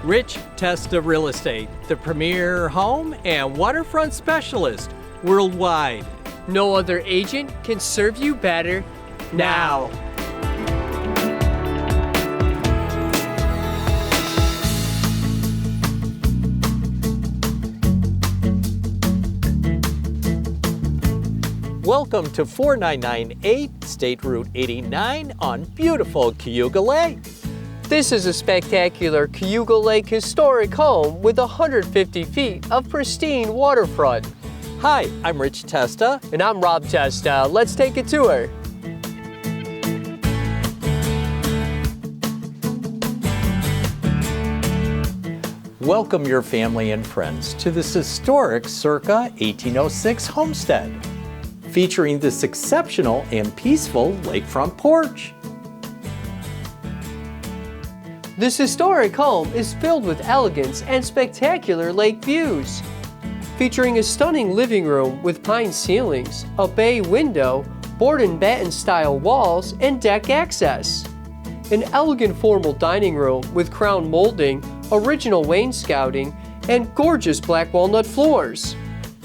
Rich Testa Real Estate, the premier home and waterfront specialist worldwide. No other agent can serve you better now. Welcome to 4998 State Route 89 on beautiful Cayuga Lake. This is a spectacular Cayuga Lake historic home with 150 feet of pristine waterfront. Hi, I'm Rich Testa. And I'm Rob Testa. Let's take a tour. Welcome your family and friends to this historic circa 1806 homestead, featuring this exceptional and peaceful lakefront porch. This historic home is filled with elegance and spectacular lake views, featuring a stunning living room with pine ceilings, a bay window, board and batten style walls, and deck access. An elegant formal dining room with crown molding, original wainscoting, and gorgeous black walnut floors.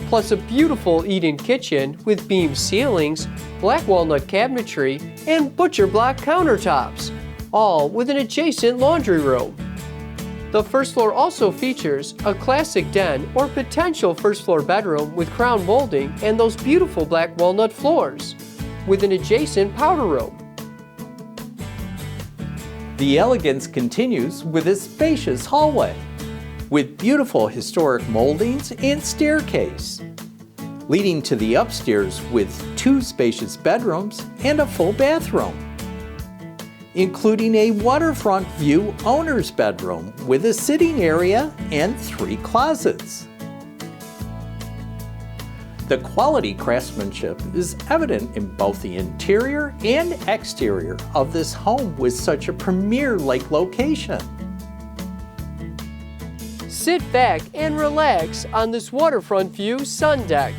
Plus a beautiful eat-in kitchen with beam ceilings, black walnut cabinetry, and butcher block countertops, all with an adjacent laundry room. The first floor also features a classic den or potential first floor bedroom with crown molding and those beautiful black walnut floors, with an adjacent powder room. The elegance continues with a spacious hallway, with beautiful historic moldings and staircase, leading to the upstairs with 2 spacious bedrooms and a full bathroom, including a waterfront view owner's bedroom with a sitting area and 3 closets. The quality craftsmanship is evident in both the interior and exterior of this home with such a premier lake location. Sit back and relax on this waterfront view sun deck,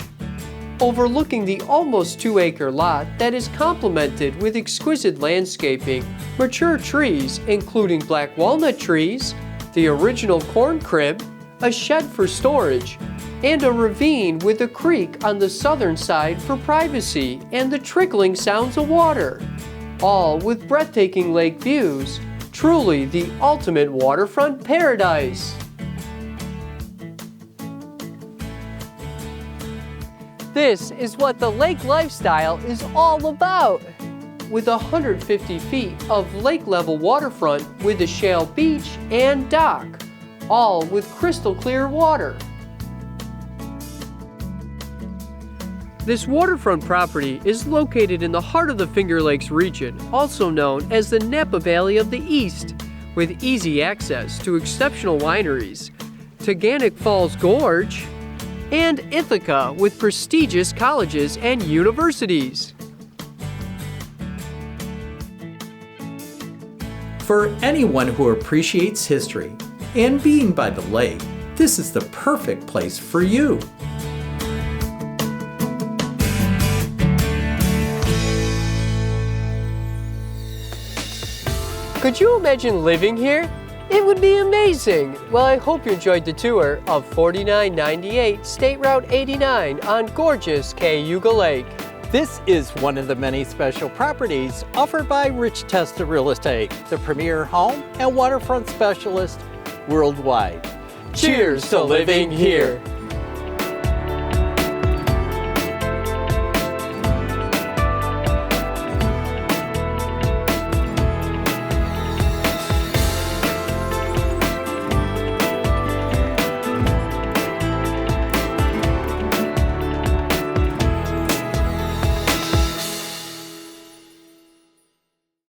overlooking the almost 2-acre lot that is complemented with exquisite landscaping, mature trees including black walnut trees, the original corn crib, a shed for storage, and a ravine with a creek on the southern side for privacy and the trickling sounds of water, all with breathtaking lake views. Truly the ultimate waterfront paradise. This is what the lake lifestyle is all about. With 150 feet of lake-level waterfront with a shale beach and dock, all with crystal clear water. This waterfront property is located in the heart of the Finger Lakes region, also known as the Napa Valley of the East, with easy access to exceptional wineries, Taganic Falls Gorge, and Ithaca with prestigious colleges and universities. For anyone who appreciates history and being by the lake, this is the perfect place for you. Could you imagine living here? It would be amazing! Well, I hope you enjoyed the tour of 4998 State Route 89 on gorgeous Cayuga Lake. This is one of the many special properties offered by Rich Testa Real Estate, the premier home and waterfront specialist worldwide. Cheers to living here!